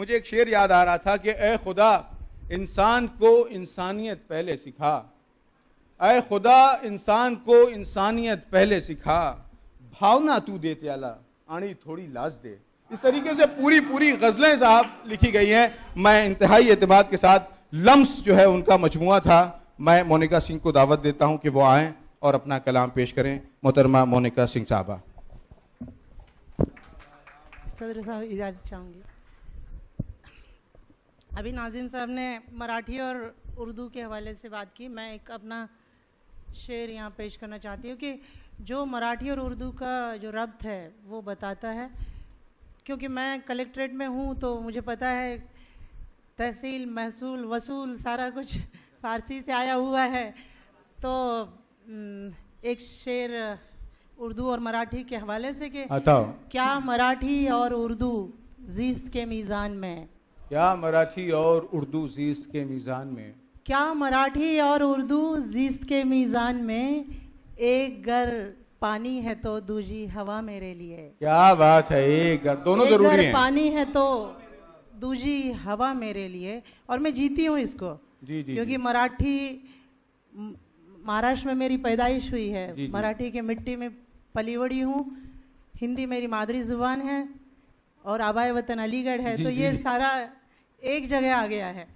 मुझे एक शेर याद आ रहा था कि ए खुदा इंसान को इंसानियत पहले सिखा, ए खुदा इंसान को इंसानियत पहले सिखा, भावना तू दे त्याला आनी थोड़ी लाज दे। इस तरीके से पूरी गजलें साहब लिखी गई हैं। मैं इंतहाई एतमाद के साथ लम्स जो है उनका मजमुआ था। मैं मोनिका सिंह को दावत देता हूं कि वो आएं और अपना कलाम पेश करें। मोहतरमा मोनिका सिंह साहबा। सदर साहब इजाज़त चाहूँगी। अभी नाजिम साहब ने मराठी और उर्दू के हवाले से बात की। मैं एक अपना शेर यहाँ पेश करना चाहती हूँ कि जो मराठी और उर्दू का जो रब्त है वो बताता है। क्योंकि मैं कलेक्ट्रेट में हूँ तो मुझे पता है तहसील, महसूल, वसूल सारा कुछ फ़ारसी से आया हुआ है। तो एक शेर उर्दू और मराठी के हवाले से कि क्या मराठी और उर्दू जीस्त के मीज़ान में, क्या मराठी और उर्दू जीस्त के मीज़ान में, क्या मराठी और उर्दू जीस्त के मीज़ान में, एक गर पानी है तो दूजी हवा मेरे लिए। क्या बात है, एक गर दोनों जरूरी हैं। पानी है तो दूजी हवा मेरे लिए। और मैं जीती हूँ इसको जी, क्योंकि मराठी महाराष्ट्र में मेरी पैदाइश हुई है। जी, मराठी के मिट्टी में पली बड़ी हूँ। हिंदी मेरी मादरी ज़ुबान है और आबाए वतन अलीगढ़ है। तो ये सारा एक जगह आ गया है।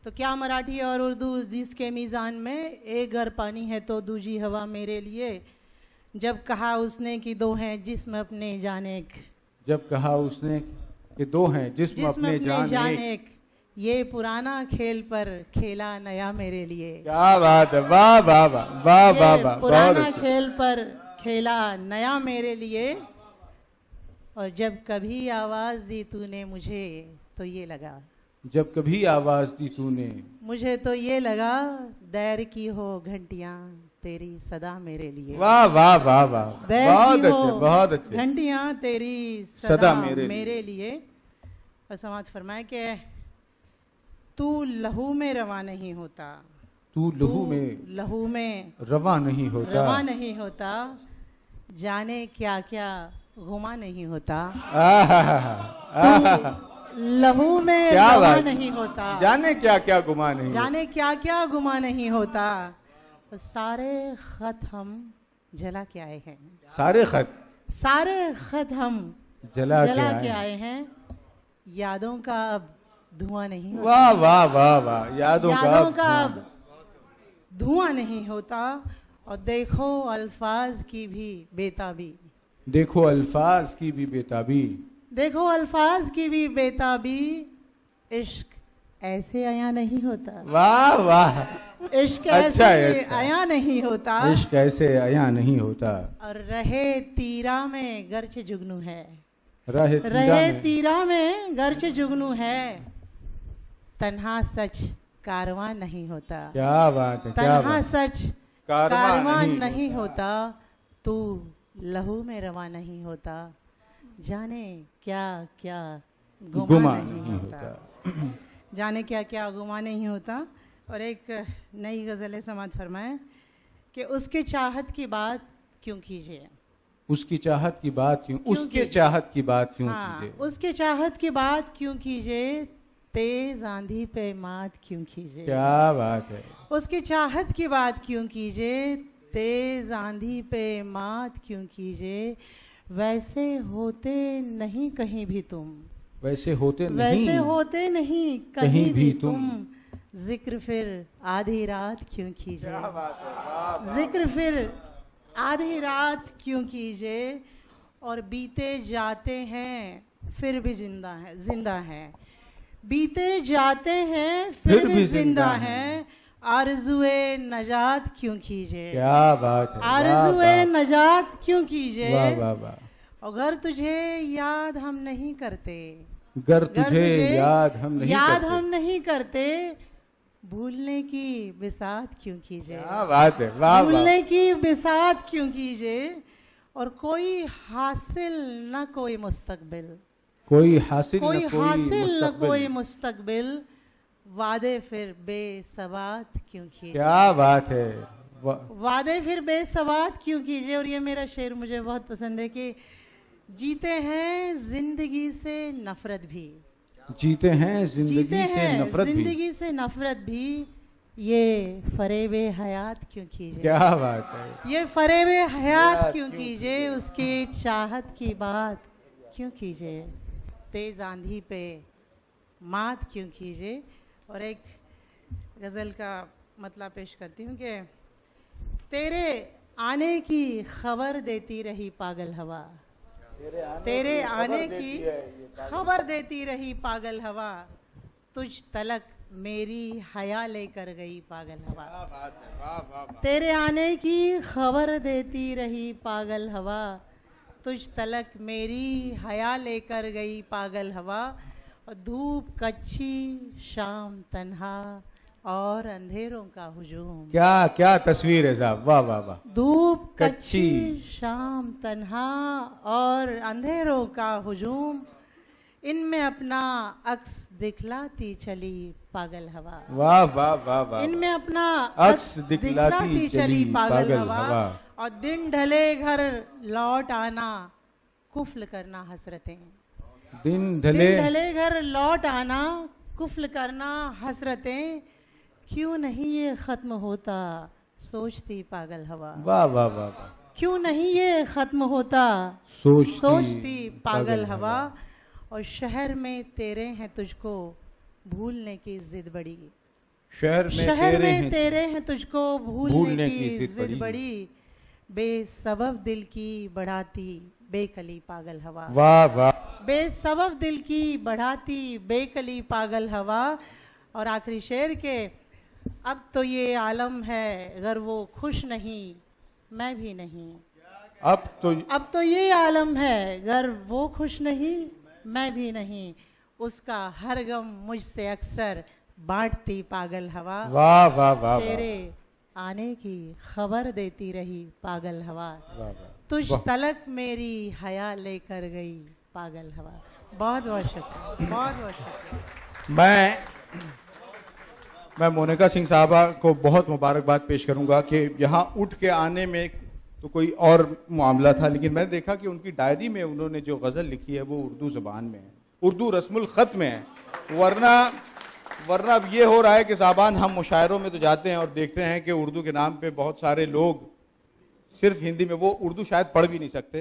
तो क्या मराठी और उर्दू जीस के मीज़ान में, एक घर पानी है तो दूजी हवा मेरे लिए। जब कहा उसने कि दो हैं जिस्म अपने जान एक, जब कहा उसने कि दो हैं जिस्म अपने जान एक, ये पुराना खेल पर खेला नया मेरे लिए। क्या बात है, वाह वाह वाह वाह वाह वाह। पुराना खेल पर खेला नया मेरे लिए। और जब कभी आवाज़ दी तूने मुझे तो ये लगा, जब कभी आवाज दी तूने मुझे तो ये लगा, दैर की हो घंटियां तेरी सदा मेरे लिए। वाह वाह वाह वाह, बहुत अच्छे बहुत अच्छे। घंटियां तेरी सदा मेरे लिए। और समाज फरमाए कि तू लहू में रवा नहीं होता, तू लहू में रवा नहीं होता, जाने क्या क्या गुमा नहीं होता। लहू में रवा नहीं होता, जाने क्या क्या गुमा नहीं, जाने क्या क्या गुमा नहीं होता। तो सारे खत हम जला के आए हैं, सारे खत हम जला के आए हैं। यादों का अब धुआं नहीं होता। वाह वाह वाह वाह, यादों का अब धुआं नहीं होता। और देखो अल्फाज की भी बेताबी, देखो अल्फाज की भी बेताबी, देखो अल्फाज की भी बेताबी। इश्क ऐसे आया नहीं होता। वाह वाह, इश्क ऐसे आया नहीं होता, इश्क ऐसे आया नहीं होता। और रहे तीरा में गर्च जुगनू है, रहे तीरा में गर्च जुगनू है। तन्हा सच कारवां नहीं होता। क्या बात है, तन्हा सच कारवां नहीं होता। तू लहू में रवा नहीं होता, जाने क्या क्या गुमा नहीं होता। जाने क्या क्या गुमा नहीं होता। और एक नई गज़ल है, समाज फरमाए कि उसके चाहत की बात क्यों कीजिए, उसकी चाहत की बात क्यों, उसके चाहत की बात क्यों कीजिए, उसके चाहत की बात क्यों कीजिए, तेज आंधी पे मात क्यों कीजिए। क्या बात है, उसकी चाहत की बात क्यों कीजिए, तेज आंधी पे मात क्यों कीजिए। वैसे होते नहीं कहीं भी तुम, वैसे होते नहीं कहीं भी तुम। जिक्र फिर आधी रात क्यों कीजिए, जिक्र फिर आधी रात क्यों कीजिए। और बीते जाते हैं फिर भी जिंदा हैं, बीते जाते हैं फिर भी जिंदा हैं। आरज़ुए नजात क्यों कीजिए, क्या बात है, आरज़ुए नजात क्यों कीजिए। वाह वाह वाह। अगर तुझे याद हम नहीं करते, गर तुझे याद हम नहीं करते, भूलने की बिसात क्यों कीजिए। क्या बात है, वाह वाह। भूलने की बिसात क्यों कीजिए। और कोई हासिल न कोई मुस्तकबिल, कोई हासिल न कोई मुस्तकबिल। वादे फिर बेसवात क्यों कीजिए। क्या बात है, वादे फिर बेसवात क्यों कीजिए। और ये मेरा शेर मुझे बहुत पसंद है कि जीते हैं जिंदगी से नफरत भी, जीते हैं जीते जिंदगी से हैं नफरत भी। जिंदगी से नफरत भी, ये फरेबे हयात क्यों कीजिए, क्या बात है। ये फरेबे हयात क्यों कीजिए, उसकी चाहत की बात क्यों कीजिए, तेज आंधी पे मात क्यों कीजिए। और एक गज़ल का मतलब पेश करती हूँ कि तेरे आने की खबर देती रही पागल हवा, तेरे आने की खबर देती रही पागल हवा, तुझ तलक मेरी हया लेकर गई पागल हवा। तेरे आने की खबर देती रही पागल हवा, तुझ तलक मेरी हया लेकर गई पागल हवा। और धूप कच्ची शाम तन्हा और अंधेरों का हुजूम, क्या क्या तस्वीर है साहब, वाह वाह वाह। धूप कच्ची कच्ची शाम तन्हा और अंधेरों का हुजूम, इनमें अपना अक्स दिखलाती चली पागल हवा, वाह वाह वाह वाह। इनमें अपना अक्स दिखलाती चली पागल हवा। और दिन ढले घर लौट आना कुफल करना हसरतें, दिन दिन ढले ढले घर लौट आना कुफल करना हसरतें, क्यों नहीं ये खत्म होता सोचती पागल हवा, वाह वाह वाह वाह। क्यों नहीं ये खत्म होता सोचती पागल हवा। और शहर में तेरे हैं तुझको भूलने की जिद बड़ी, शहर में तेरे हैं तुझको भूलने की जिद बड़ी, बेसबब दिल की बढ़ाती बेकली पागल हवा, वाह वाह। बेसबब दिल की बढ़ाती बेकली पागल हवा। और आखिरी शेर के, अब तो ये आलम है अगर वो खुश नहीं मैं भी नहीं, अब तो ये आलम है अगर वो खुश नहीं मैं भी नहीं, उसका हर गम मुझसे अक्सर बांटती पागल हवा, वाह वाह वाह। तेरे आने की खबर देती रही पागल हवा, वाह तुझ तलक मेरी हया लेकर गई पागल हवा। बहुत बहुत शुक्रिया, बहुत बहुत शुक्रिया। मैं मोनिका सिंह साहबा को बहुत मुबारकबाद पेश करूंगा कि यहाँ उठ के आने में तो कोई और मामला था, लेकिन मैंने देखा कि उनकी डायरी में उन्होंने जो गज़ल लिखी है वो उर्दू ज़बान में है, उर्दू रस्मुल ख़त में है। वरना अब ये हो रहा है कि साहबान हम मुशायरों में तो जाते हैं और देखते हैं कि उर्दू के नाम पे बहुत सारे लोग सिर्फ हिंदी में, वो उर्दू शायद पढ़ भी नहीं सकते,